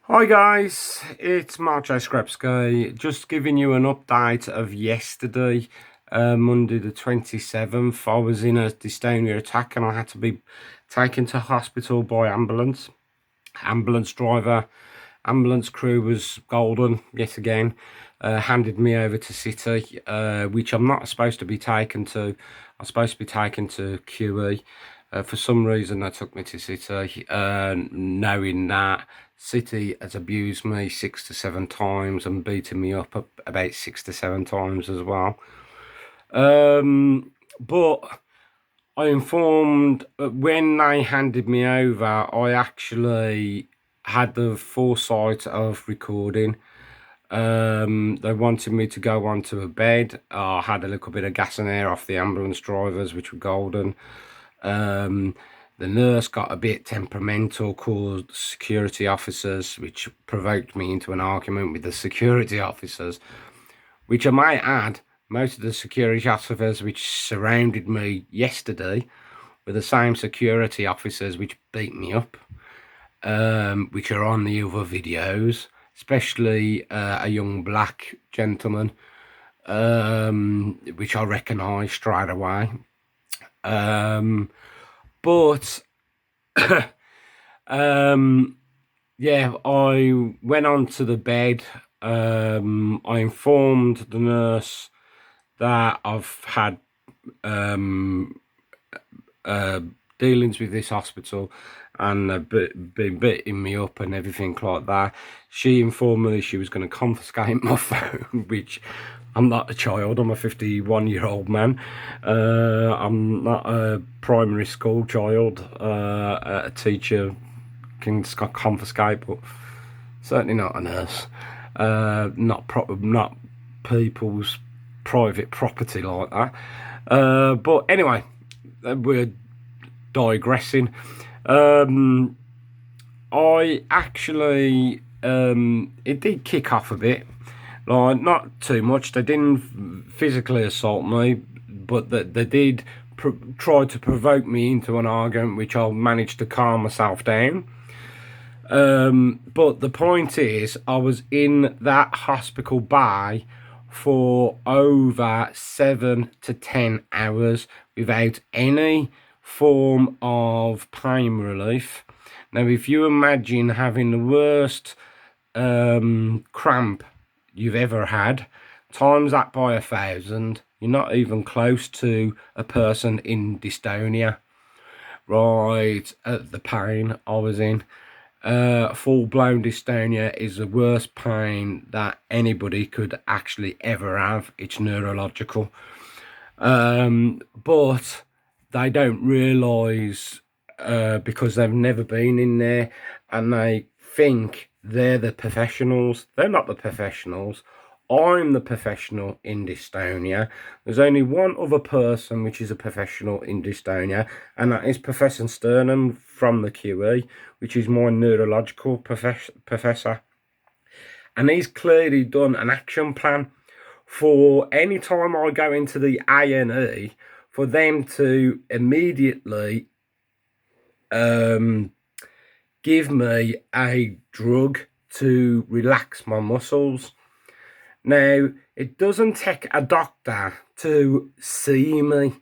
Hi guys, it's Marco Skrebsky, just giving you an update of yesterday, Monday the 27th. I was in a dystonia attack and I had to be taken to hospital by ambulance. Ambulance driver, ambulance crew was golden yet again. Handed me over to City, which I'm not supposed to be taken to. I'm supposed to be taken to QE. For some reason, they took me to City, knowing that City has abused me 6 to 7 times and beaten me up about 6 to 7 times as well. But I informed when they handed me over, I actually had the foresight of recording. They wanted me to go onto a bed. I had a little bit of gas and air off the ambulance drivers, which were golden. The nurse got a bit temperamental, called security officers, which provoked me into an argument with the security officers, which I might add, most of the security officers which surrounded me yesterday were the same security officers which beat me up, which are on the other videos, especially a young black gentleman, which I recognise straight away. But yeah, I went onto the bed. I informed the nurse that I've had dealings with this hospital and been beating me up and everything like that. She informed me she was going to confiscate my phone, which I'm not a child. I'm a 51-year-old man. I'm not a primary school child. A teacher can confiscate, but certainly not a nurse. Not people's private property like that. But anyway, we're digressing. I actually it did kick off a bit, like not too much. They didn't physically assault me, but they did try to provoke me into an argument, which I managed to calm myself down. But the point is, I was in that hospital bay for over 7 to 10 hours without any form of pain relief. Now, if you imagine having the worst cramp you've ever had, times that by 1,000, you're not even close to a person in dystonia, right? At the pain I was in. Full-blown dystonia is the worst pain that anybody could actually ever have. It's neurological. But they don't realise, because they've never been in there, and they think they're the professionals. They're not the professionals. I'm the professional in dystonia. There's only one other person which is a professional in dystonia, and that is Professor Sternham from the QE, which is my neurological professor. And he's clearly done an action plan for any time I go into the A&E, for them to immediately give me a drug to relax my muscles. Now, it doesn't take a doctor to see me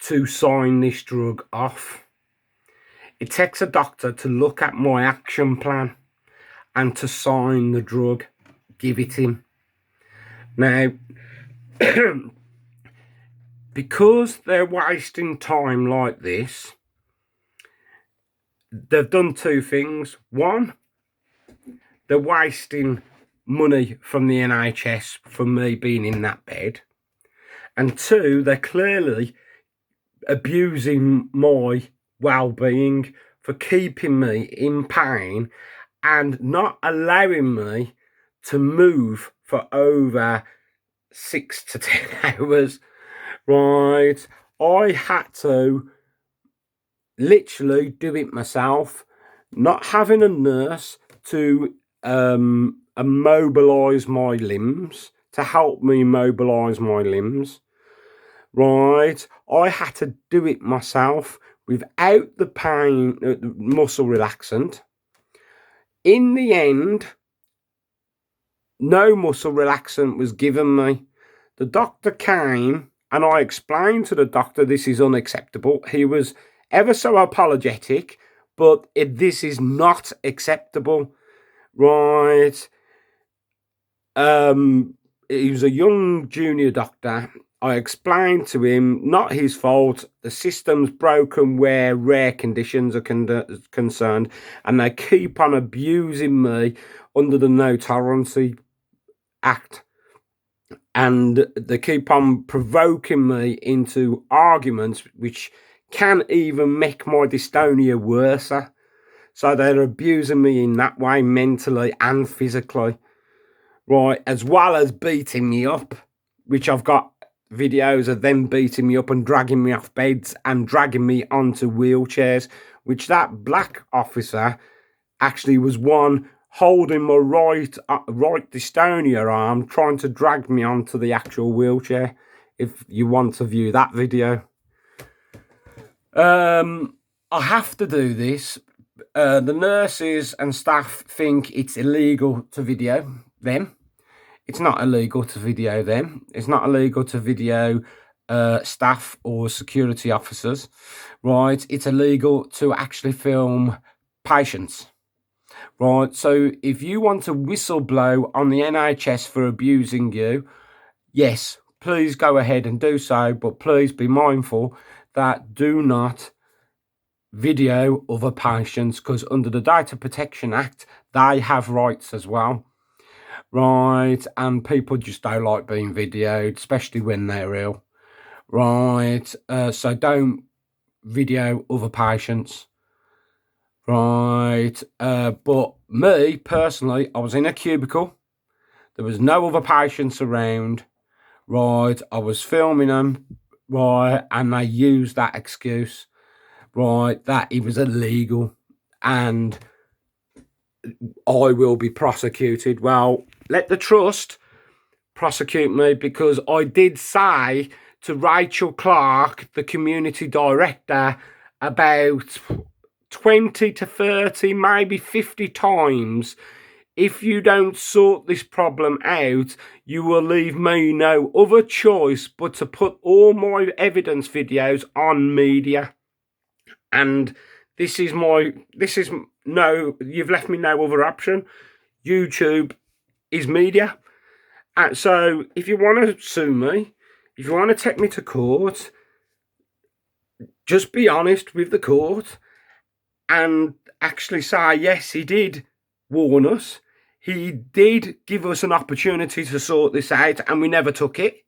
to sign this drug off. It takes a doctor to look at my action plan and to sign the drug, give it him. Now, because they're wasting time like this, they've done two things. One, they're wasting money from the NHS for me being in that bed. And two, they're clearly abusing my well-being for keeping me in pain and not allowing me to move for over 6 to 10 hours. Right, I had to literally do it myself, not having a nurse to immobilise my limbs, to help me mobilise my limbs. Right, I had to do it myself without the pain, muscle relaxant, In the end, no muscle relaxant was given me. The doctor came and I explained to the doctor this is unacceptable. He was ever so apologetic, but this is not acceptable, right? He was a young junior doctor. I explained to him, not his fault. The system's broken where rare conditions are concerned, and they keep on abusing me under the No Tolerance Act. And they keep on provoking me into arguments which can even make my dystonia worse. So they're abusing me in that way, mentally and physically, right? As well as beating me up, which I've got videos of them beating me up and dragging me off beds and dragging me onto wheelchairs, which that black officer actually was one holding my right dystonia arm, trying to drag me onto the actual wheelchair. If you want to view that video, I have to do this. The nurses and staff think it's illegal to video them. It's not illegal to video them. It's not illegal to video staff or security officers, right? It's illegal to actually film patients. Right, so if you want to whistleblow on the NHS for abusing you, yes, please go ahead and do so, but please be mindful that do not video other patients, because under the Data Protection Act, they have rights as well, right? And people just don't like being videoed, especially when they're ill, right? So don't video other patients. Right, but me, personally, I was in a cubicle. There was no other patients around, right? I was filming them, right? And they used that excuse, right? That it was illegal and I will be prosecuted. Well, let the trust prosecute me, because I did say to Rachel Clark, the community director, about 20 to 30, maybe 50 times, if you don't sort this problem out, you will leave me no other choice but to put all my evidence videos on media. And you've left me no other option. YouTube is media. And so if you want to sue me, if you want to take me to court, just be honest with the court and actually say, yes, he did warn us. He did give us an opportunity to sort this out, and we never took it.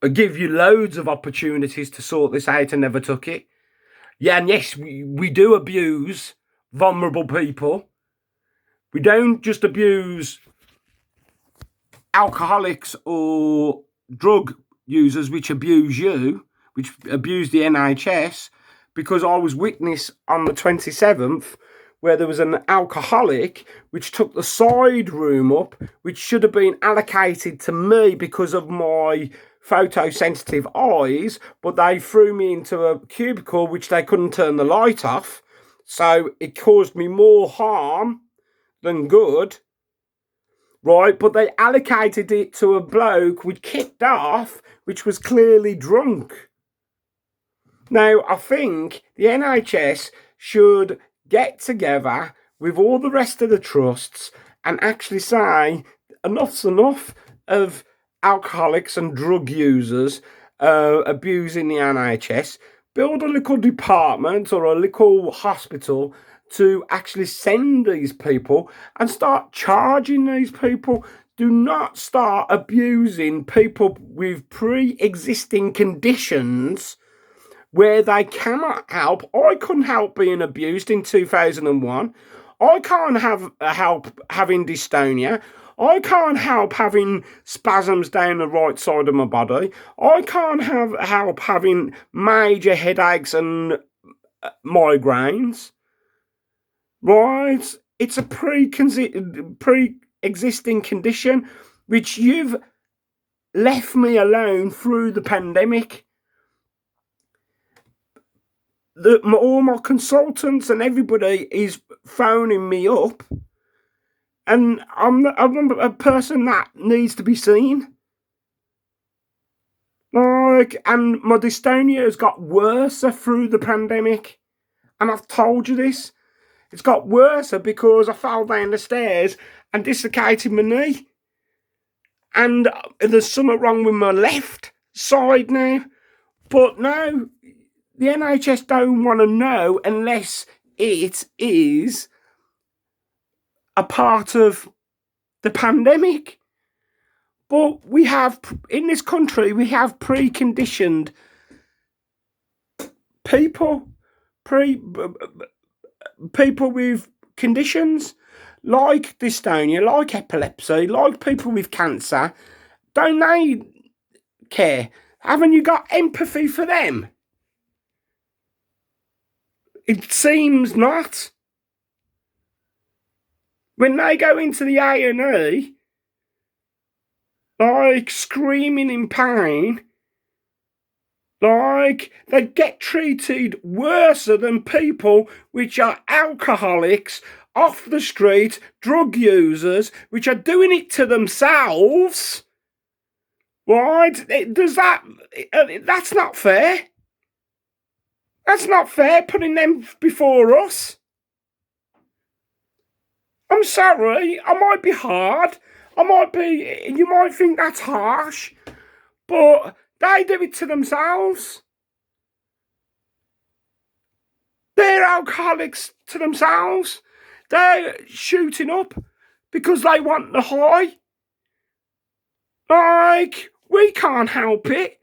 I give you loads of opportunities to sort this out and never took it. Yeah, and yes, we do abuse vulnerable people. We don't just abuse alcoholics or drug users which abuse you, which abuse the NHS, because I was witness on the 27th where there was an alcoholic which took the side room up, which should have been allocated to me because of my photosensitive eyes, but they threw me into a cubicle which they couldn't turn the light off, so it caused me more harm than good, right? But they allocated it to a bloke which kicked off, which was clearly drunk. Now, I think the NHS should get together with all the rest of the trusts and actually say enough's enough of alcoholics and drug users abusing the NHS. Build a little department or a little hospital to actually send these people and start charging these people. Do not start abusing people with pre-existing conditions where they cannot help. I couldn't help being abused in 2001. I can't help having dystonia. I can't help having spasms down the right side of my body. I can't help having major headaches and migraines. Right? It's a pre-existing condition which you've left me alone through the pandemic. all my consultants and everybody is phoning me up, and I'm a person that needs to be seen. And my dystonia has got worse through the pandemic, and I've told you this. It's got worse because I fell down the stairs and dislocated my knee, and there's something wrong with my left side now. But no, the NHS don't want to know unless it is a part of the pandemic. But we have, in this country, we have preconditioned people, people with conditions like dystonia, like epilepsy, like people with cancer. Don't they care? Haven't you got empathy for them? It seems not. When they go into the A&E, like screaming in pain, like they get treated worse than people which are alcoholics, off the street, drug users, which are doing it to themselves. Right? That's not fair. That's not fair, putting them before us. I'm sorry, I might be hard. You might think that's harsh, but they do it to themselves. They're alcoholics to themselves. They're shooting up because they want the high. Like, we can't help it.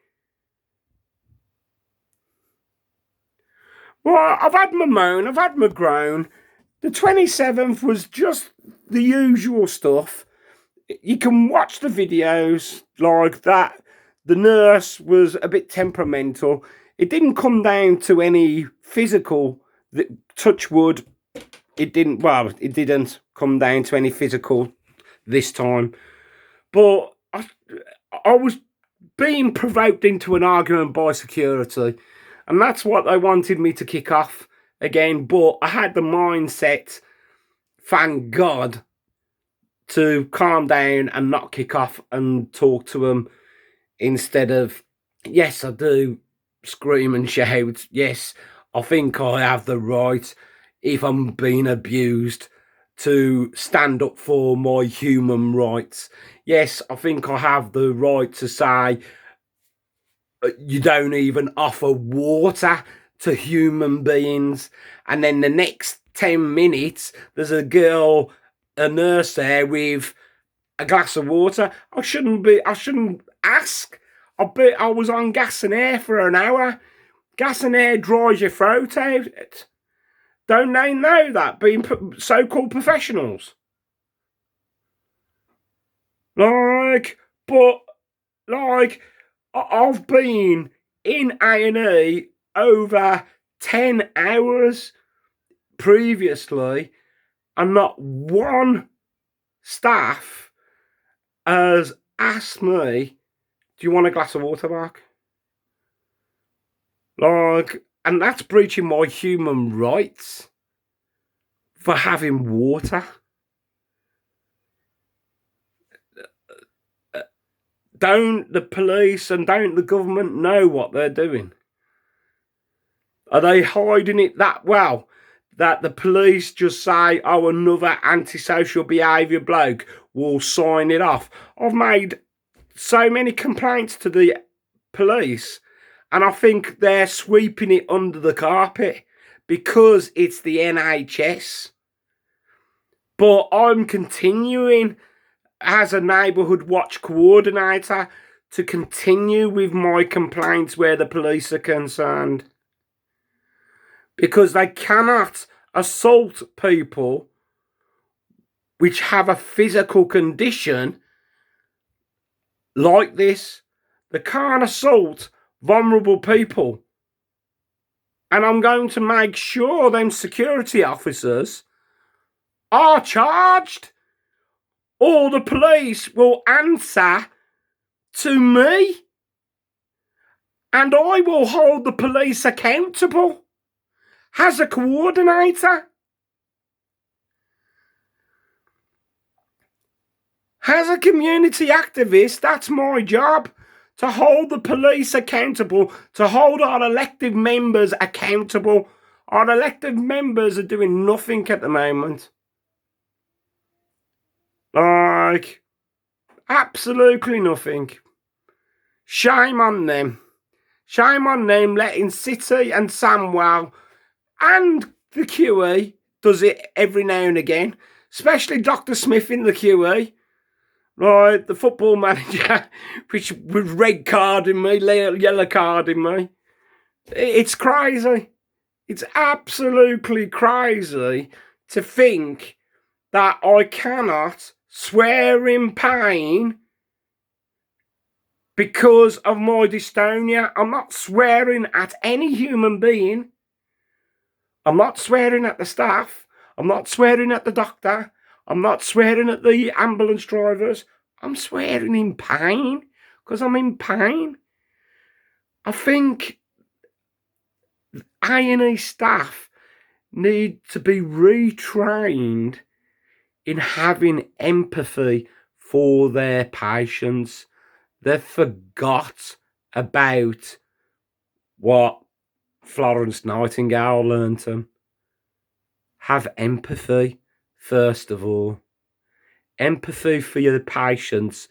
Well, I've had my moan, I've had my groan. The 27th was just the usual stuff. You can watch the videos like that. The nurse was a bit temperamental. It didn't come down to any physical, touch wood. It didn't come down to any physical this time. But I was being provoked into an argument by security. And that's what they wanted me to kick off again. But I had the mindset, thank God, to calm down and not kick off and talk to them instead of, yes, I do scream and shout. Yes, I think I have the right, if I'm being abused, to stand up for my human rights. Yes, I think I have the right to say you don't even offer water to human beings. And then the next 10 minutes, there's a nurse there with a glass of water. I shouldn't ask. I was on gas and air for an hour. Gas and air dries your throat out. Don't they know that, being so-called professionals? I've been in A&E over 10 hours previously, and not one staff has asked me, do you want a glass of water, Mark? And that's breaching my human rights for having water. Don't the police and don't the government know what they're doing? Are they hiding it that well that the police just say, oh, another antisocial behaviour bloke will sign it off? I've made so many complaints to the police, and I think they're sweeping it under the carpet because it's the NHS. But I'm continuing as a neighbourhood watch coordinator to continue with my complaints where the police are concerned. Because they cannot assault people which have a physical condition like this. They can't assault vulnerable people. And I'm going to make sure them security officers are charged, or the police will answer to me, and I will hold the police accountable. as a coordinator. As a community activist, that's my job, to hold the police accountable, to hold our elected members accountable. Our elected members are doing nothing at the moment. Like, absolutely nothing. Shame on them. Shame on them letting City and Samwell and the QE does it every now and again, especially Dr. Smith in the QE. Right, the football manager, which was red carding me, yellow carding me. It's crazy. It's absolutely crazy to think that I cannot swear in pain because of my dystonia. I'm not swearing at any human being. I'm not swearing at the staff. I'm not swearing at the doctor. I'm not swearing at the ambulance drivers. I'm swearing in pain because I'm in pain. I think A&E staff need to be retrained in having empathy for their patients. They've forgot about what Florence Nightingale learned them. Have empathy, first of all. Empathy for your patients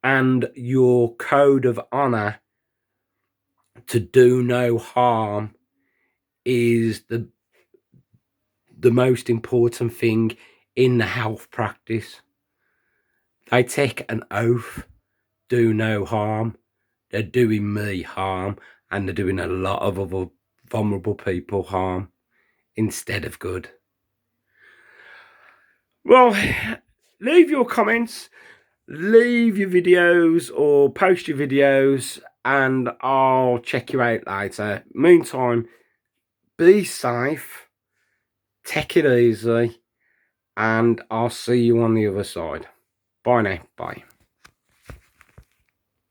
and your code of honour to do no harm is the most important thing in the health practice. They take an oath, do no harm. They're doing me harm, and they're doing a lot of other vulnerable people harm instead of good. Well, leave your comments, leave your videos or post your videos, and I'll check you out later. Meantime, be safe, take it easy, and I'll see you on the other side. Bye now. Bye.